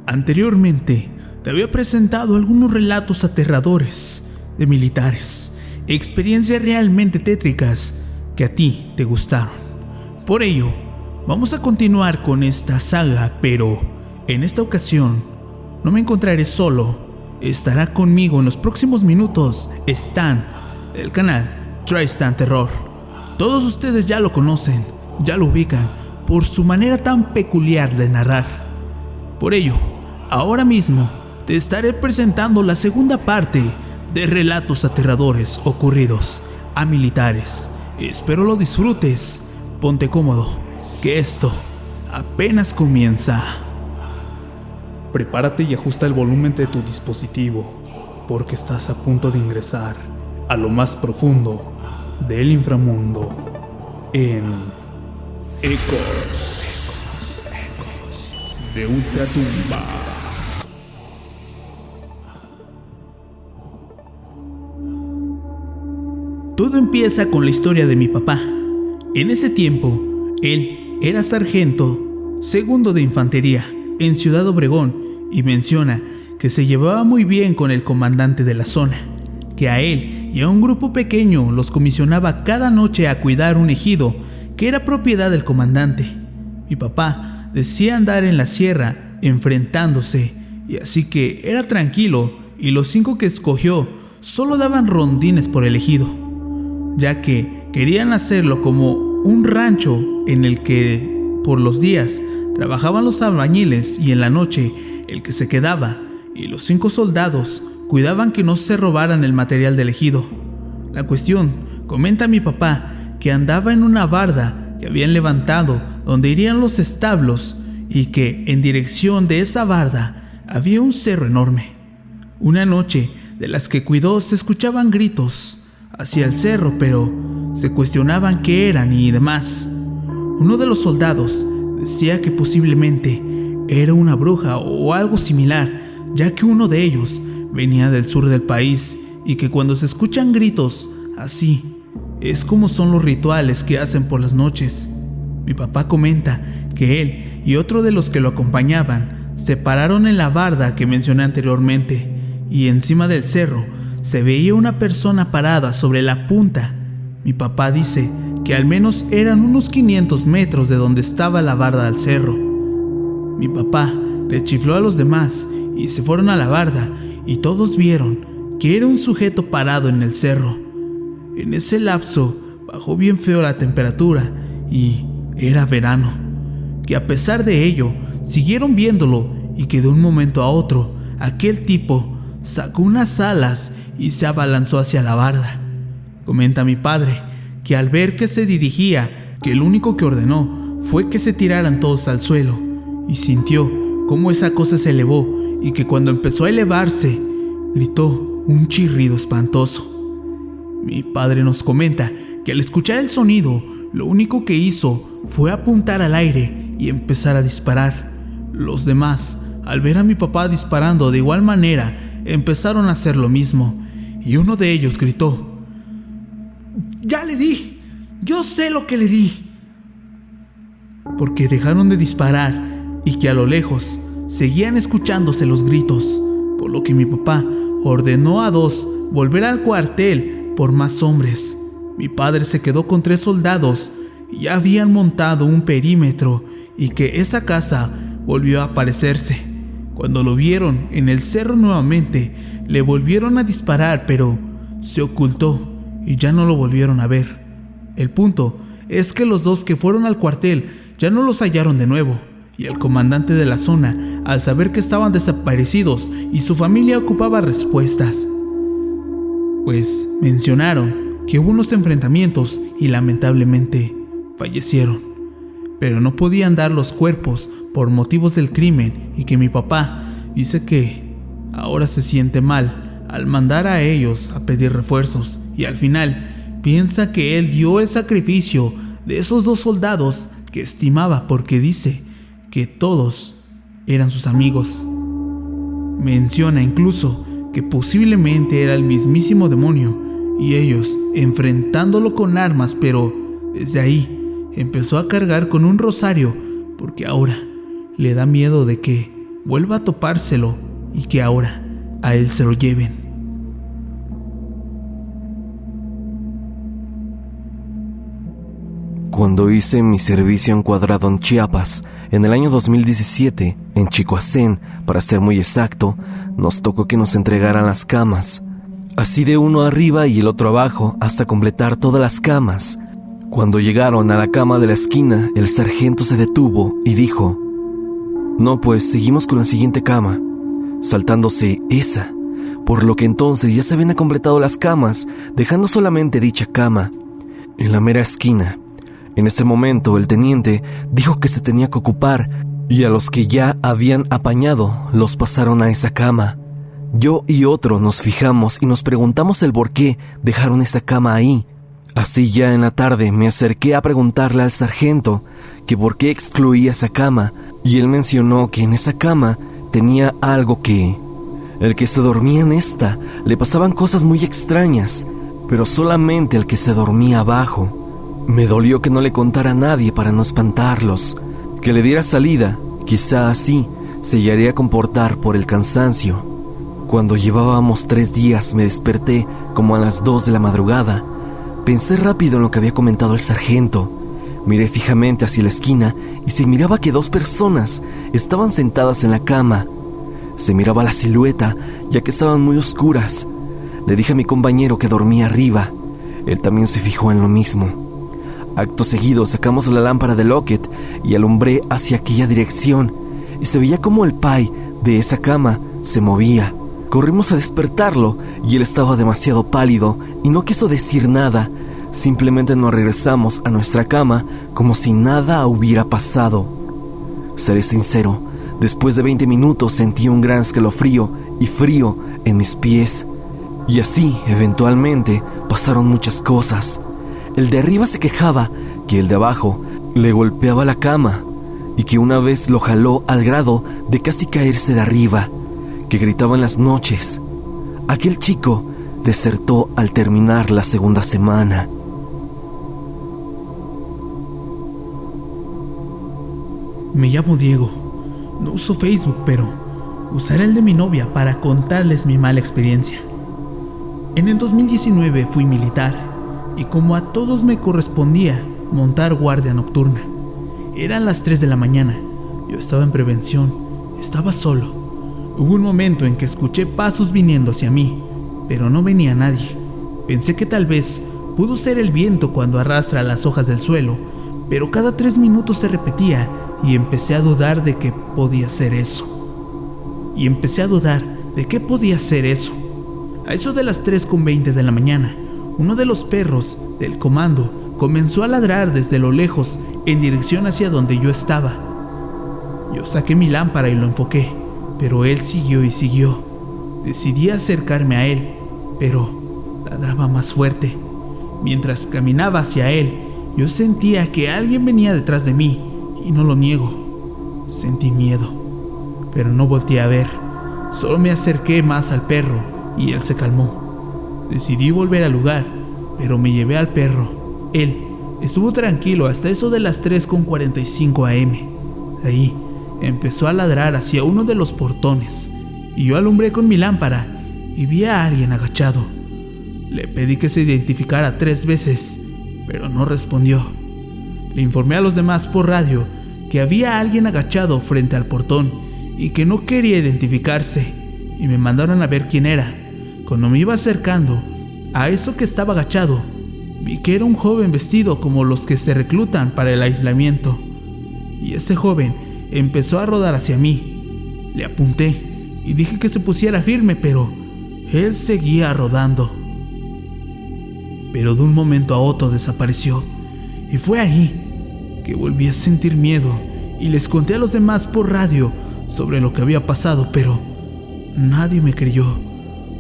Anteriormente te había presentado algunos relatos aterradores de militares, experiencias realmente tétricas que a ti te gustaron. Por ello, vamos a continuar con esta saga, pero en esta ocasión no me encontraré solo. Estará conmigo en los próximos minutos Stan, del canal Tristan Terror. Todos ustedes ya lo conocen, ya lo ubican por su manera tan peculiar de narrar. Por ello, ahora mismo te estaré presentando la segunda parte de relatos aterradores ocurridos a militares. Espero lo disfrutes. Ponte cómodo, que esto apenas comienza. Prepárate y ajusta el volumen de tu dispositivo, porque estás a punto de ingresar a lo más profundo del inframundo en Ecos de Ultratumba. Todo empieza con la historia de mi papá. En ese tiempo, él era sargento segundo de infantería en Ciudad Obregón y menciona que se llevaba muy bien con el comandante de la zona, que a él y a un grupo pequeño los comisionaba cada noche a cuidar un ejido que era propiedad del comandante. Mi papá decía andar en la sierra enfrentándose, y así que era tranquilo, y los 5 que escogió solo daban rondines por el ejido, ya que querían hacerlo como un rancho en el que por los días trabajaban los albañiles y en la noche el que se quedaba, y los 5 soldados cuidaban que no se robaran el material del ejido. La cuestión, comenta mi papá, que andaba en una barda que habían levantado donde irían los establos, y que en dirección de esa barda había un cerro enorme. Una noche de las que cuidó se escuchaban gritos hacia el cerro, pero se cuestionaban qué eran y demás. Uno de los soldados decía que posiblemente era una bruja o algo similar, ya que uno de ellos venía del sur del país y que cuando se escuchan gritos así, es como son los rituales que hacen por las noches. Mi papá comenta que él y otro de los que lo acompañaban se pararon en la barda que mencioné anteriormente, y encima del cerro se veía una persona parada sobre la punta. Mi papá dice que al menos eran unos 500 metros de donde estaba la barda al cerro. Mi papá le chifló a los demás y se fueron a la barda, y todos vieron que era un sujeto parado en el cerro. En ese lapso bajó bien feo la temperatura y era verano, que a pesar de ello siguieron viéndolo, y que de un momento a otro aquel tipo sacó unas alas y se abalanzó hacia la barda. Comenta mi padre que al ver que se dirigía, que el único que ordenó fue que se tiraran todos al suelo, y sintió cómo esa cosa se elevó, y que cuando empezó a elevarse gritó un chirrido espantoso. Mi padre nos comenta que al escuchar el sonido, lo único que hizo fue apuntar al aire y empezar a disparar. Los demás, al ver a mi papá disparando de igual manera, empezaron a hacer lo mismo, y uno de ellos gritó: «¡Ya le di! ¡Yo sé lo que le di!», porque dejaron de disparar y que a lo lejos seguían escuchándose los gritos, por lo que mi papá ordenó a 2 volver al cuartel por más hombres. Mi padre se quedó con 3 soldados y ya habían montado un perímetro, y que esa casa volvió a aparecerse. Cuando lo vieron en el cerro nuevamente, le volvieron a disparar, pero se ocultó y ya no lo volvieron a ver. El punto es que los 2 que fueron al cuartel ya no los hallaron de nuevo, y el comandante de la zona, al saber que estaban desaparecidos y su familia ocupaba respuestas, pues mencionaron que hubo unos enfrentamientos y lamentablemente fallecieron, pero no podían dar los cuerpos por motivos del crimen, y que mi papá dice que ahora se siente mal al mandar a ellos a pedir refuerzos, y al final piensa que él dio el sacrificio de esos 2 soldados que estimaba, porque dice que todos eran sus amigos. Menciona incluso que posiblemente era el mismísimo demonio, y ellos enfrentándolo con armas, pero desde ahí empezó a cargar con un rosario, porque ahora le da miedo de que vuelva a topárselo y que ahora a él se lo lleven. Cuando hice mi servicio encuadrado en Chiapas, en el año 2017, en Chicoacén, para ser muy exacto, nos tocó que nos entregaran las camas, así de uno arriba y el otro abajo, hasta completar todas las camas. Cuando llegaron a la cama de la esquina, el sargento se detuvo y dijo: «No, pues seguimos con la siguiente cama», saltándose esa, por lo que entonces ya se habían completado las camas, dejando solamente dicha cama en la mera esquina. En ese momento el teniente dijo que se tenía que ocupar y a los que ya habían apañado los pasaron a esa cama. Yo y otro nos fijamos y nos preguntamos el por qué dejaron esa cama ahí. Así ya en la tarde me acerqué a preguntarle al sargento que por qué excluía esa cama y él mencionó que en esa cama tenía algo que... El que se dormía en esta le pasaban cosas muy extrañas, pero solamente al que se dormía abajo. Me dolió que no le contara a nadie para no espantarlos, que le diera salida, quizá así se llegaría a comportar por el cansancio. Cuando llevábamos 3 días me desperté como a las 2 de la madrugada. Pensé rápido en lo que había comentado el sargento. Miré fijamente hacia la esquina y se miraba que 2 personas estaban sentadas en la cama. Se miraba la silueta, ya que estaban muy oscuras. Le dije a mi compañero que dormía arriba. Él también se fijó en lo mismo. Acto seguido sacamos la lámpara de Lockett y alumbré hacia aquella dirección, y se veía como el pay de esa cama se movía. Corrimos a despertarlo y él estaba demasiado pálido y no quiso decir nada. Simplemente nos regresamos a nuestra cama como si nada hubiera pasado. Seré sincero, después de 20 minutos sentí un gran escalofrío y frío en mis pies. Y así, eventualmente, pasaron muchas cosas. El de arriba se quejaba que el de abajo le golpeaba la cama y que una vez lo jaló al grado de casi caerse de arriba, que gritaba en las noches. Aquel chico desertó al terminar la segunda semana. Me llamo Diego. No uso Facebook, pero usaré el de mi novia para contarles mi mala experiencia. En el 2019 fui militar y como a todos me correspondía montar guardia nocturna. Eran las 3 de la mañana. Yo estaba en prevención. Estaba solo. Hubo un momento en que escuché pasos viniendo hacia mí, pero no venía nadie. Pensé que tal vez pudo ser el viento cuando arrastra las hojas del suelo, pero cada 3 minutos se repetía y empecé a dudar de que podía ser eso. A eso de las 3:20 de la mañana, uno de los perros del comando comenzó a ladrar desde lo lejos en dirección hacia donde yo estaba. Yo saqué mi lámpara y lo enfoqué, pero él siguió y siguió. Decidí acercarme a él, pero ladraba más fuerte. Mientras caminaba hacia él, yo sentía que alguien venía detrás de mí, y no lo niego. Sentí miedo, pero no volteé a ver. Solo me acerqué más al perro y él se calmó. Decidí volver al lugar, pero me llevé al perro. Él estuvo tranquilo hasta eso de las 3:45 am. Ahí empezó a ladrar hacia uno de los portones y yo alumbré con mi lámpara y vi a alguien agachado. Le pedí que se identificara 3 veces, pero no respondió. Le informé a los demás por radio que había alguien agachado frente al portón y que no quería identificarse, y me mandaron a ver quién era. Cuando me iba acercando a eso que estaba agachado, vi que era un joven vestido como los que se reclutan para el aislamiento, y ese joven empezó a rodar hacia mí. Le apunté y dije que se pusiera firme, pero él seguía rodando. Pero de un momento a otro desapareció, y fue ahí que volví a sentir miedo y les conté a los demás por radio sobre lo que había pasado, pero nadie me creyó.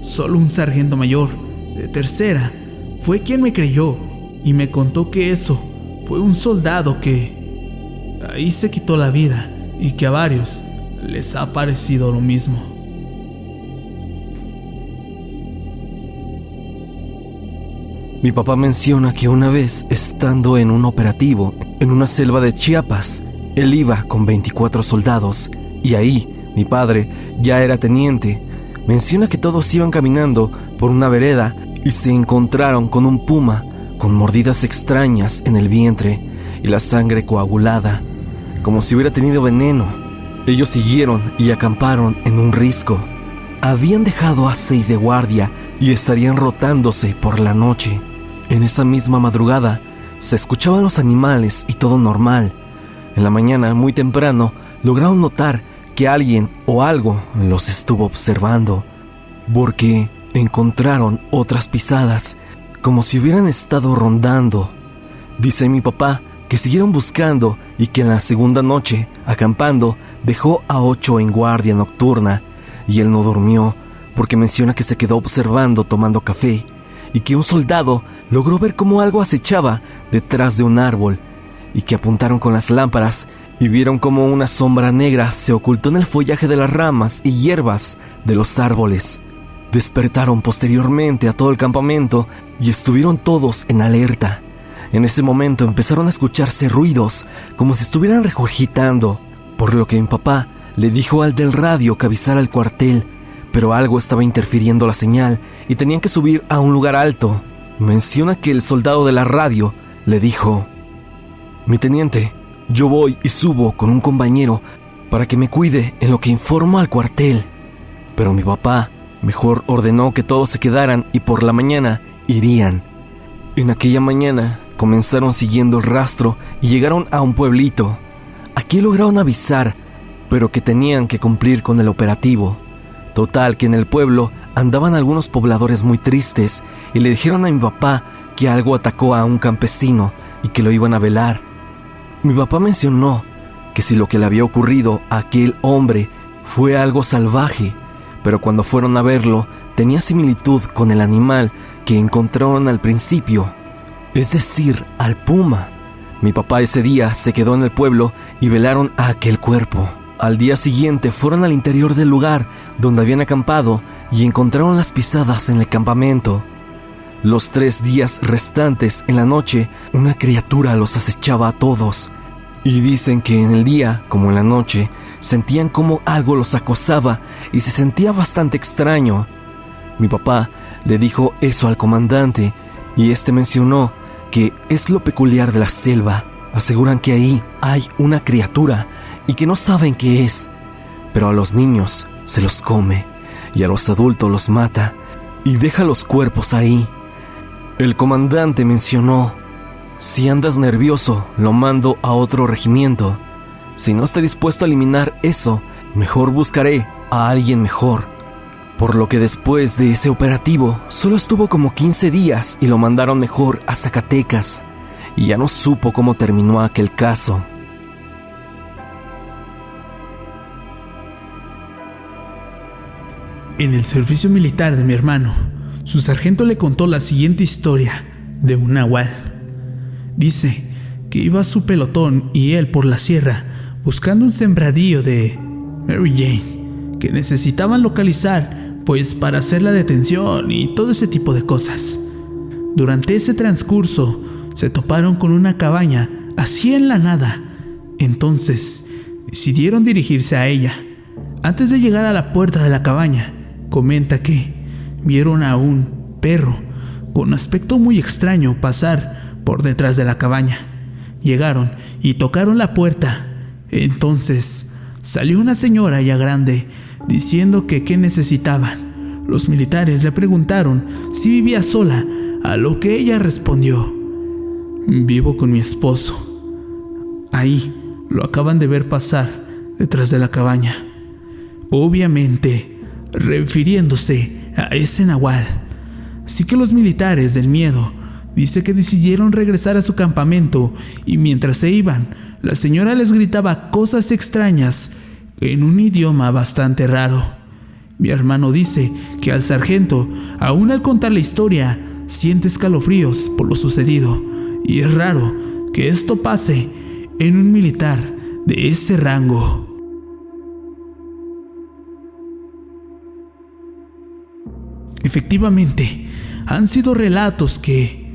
Solo un sargento mayor de tercera fue quien me creyó y me contó que eso fue un soldado que ahí se quitó la vida y que a varios les ha parecido lo mismo. Mi papá menciona que una vez, estando en un operativo en una selva de Chiapas, él iba con 24 soldados y ahí Mi padre ya era teniente. Menciona que todos iban caminando por una vereda y se encontraron con un puma con mordidas extrañas en el vientre y la sangre coagulada, como si hubiera tenido veneno. Ellos siguieron y acamparon en un risco. Habían dejado a 6 de guardia y estarían rotándose por la noche. En esa misma madrugada se escuchaban los animales y todo normal. En la mañana, muy temprano, lograron notar que alguien o algo los estuvo observando, porque encontraron otras pisadas, como si hubieran estado rondando. Dice mi papá que siguieron buscando y que en la segunda noche, acampando, dejó a 8 en guardia nocturna, y él no durmió, porque menciona que se quedó observando tomando café, y que un soldado logró ver cómo algo acechaba detrás de un árbol, y que apuntaron con las lámparas y vieron cómo una sombra negra se ocultó en el follaje de las ramas y hierbas de los árboles. Despertaron posteriormente a todo el campamento y estuvieron todos en alerta. En ese momento empezaron a escucharse ruidos como si estuvieran regurgitando, por lo que mi papá le dijo al del radio que avisara al cuartel, pero algo estaba interfiriendo la señal y tenían que subir a un lugar alto. Menciona que el soldado de la radio le dijo: «Mi teniente, yo voy y subo con un compañero para que me cuide en lo que informo al cuartel». Pero mi papá mejor ordenó que todos se quedaran y por la mañana irían. En aquella mañana comenzaron siguiendo el rastro y llegaron a un pueblito. Aquí lograron avisar, pero que tenían que cumplir con el operativo. Total, que en el pueblo andaban algunos pobladores muy tristes y le dijeron a mi papá que algo atacó a un campesino y que lo iban a velar. Mi papá mencionó que si lo que le había ocurrido a aquel hombre fue algo salvaje, pero cuando fueron a verlo tenía similitud con el animal que encontraron al principio, es decir, al puma. Mi papá ese día se quedó en el pueblo y velaron a aquel cuerpo. Al día siguiente fueron al interior del lugar donde habían acampado y encontraron las pisadas en el campamento. Los 3 días restantes en la noche, una criatura los acechaba a todos. Y dicen que en el día, como en la noche, sentían como algo los acosaba y se sentía bastante extraño. Mi papá le dijo eso al comandante y este mencionó que es lo peculiar de la selva. Aseguran que ahí hay una criatura y que no saben qué es, pero a los niños se los come y a los adultos los mata y deja los cuerpos ahí. El comandante mencionó: si andas nervioso, lo mando a otro regimiento. Si no esté dispuesto a eliminar eso, mejor buscaré a alguien mejor. Por lo que después de ese operativo, solo estuvo como 15 días y lo mandaron mejor a Zacatecas. Y ya no supo cómo terminó aquel caso. En el servicio militar de mi hermano, su sargento le contó la siguiente historia de un nahual. Dice que iba su pelotón y él por la sierra buscando un sembradío de Mary Jane que necesitaban localizar, pues para hacer la detención y todo ese tipo de cosas. Durante ese transcurso se toparon con una cabaña así en la nada. Entonces decidieron dirigirse a ella. Antes de llegar a la puerta de la cabaña, comenta que vieron a un perro con aspecto muy extraño pasar por detrás de la cabaña. Llegaron y tocaron la puerta. Entonces salió una señora ya grande diciendo que qué necesitaban. Los militares le preguntaron si vivía sola, a lo que ella respondió: vivo con mi esposo. Ahí lo acaban de ver pasar detrás de la cabaña. Obviamente refiriéndose a ese nahual. Así que los militares del miedo dice que decidieron regresar a su campamento y mientras se iban, la señora les gritaba cosas extrañas en un idioma bastante raro. Mi hermano dice que al sargento, aún al contar la historia, siente escalofríos por lo sucedido y es raro que esto pase en un militar de ese rango. Efectivamente, han sido relatos que,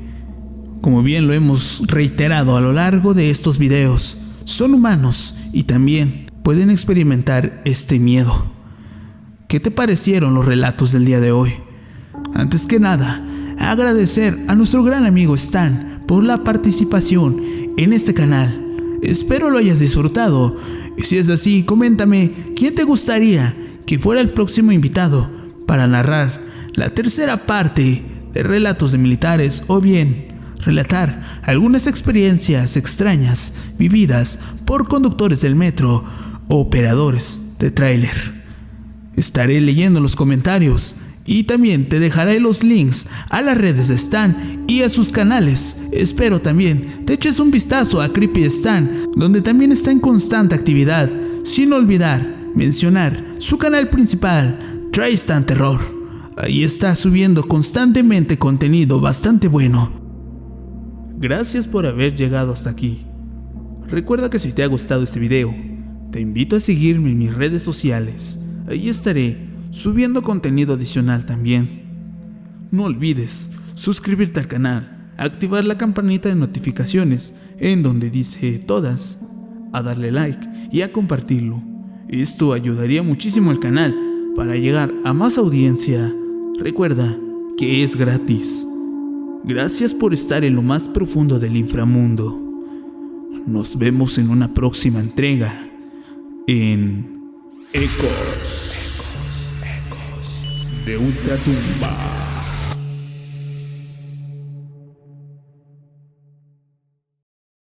como bien lo hemos reiterado a lo largo de estos videos, son humanos y también pueden experimentar este miedo. ¿Qué te parecieron los relatos del día de hoy? Antes que nada, agradecer a nuestro gran amigo Stan por la participación en este canal. Espero lo hayas disfrutado. Y si es así, coméntame quién te gustaría que fuera el próximo invitado para narrar la tercera parte de relatos de militares, o bien relatar algunas experiencias extrañas vividas por conductores del metro o operadores de tráiler. Estaré leyendo los comentarios y también te dejaré los links a las redes de Stan y a sus canales. Espero también te eches un vistazo a Creepy Stan, donde también está en constante actividad, sin olvidar mencionar su canal principal, Tristan Terror. Ahí está subiendo constantemente contenido bastante bueno. Gracias por haber llegado hasta aquí. Recuerda que si te ha gustado este video, te invito a seguirme en mis redes sociales. Ahí estaré subiendo contenido adicional también. No olvides suscribirte al canal, activar la campanita de notificaciones en donde dice todas, a darle like y a compartirlo. Esto ayudaría muchísimo al canal para llegar a más audiencia. Recuerda que es gratis. Gracias por estar en lo más profundo del inframundo. Nos vemos en una próxima entrega en Ecos de Ultratumba.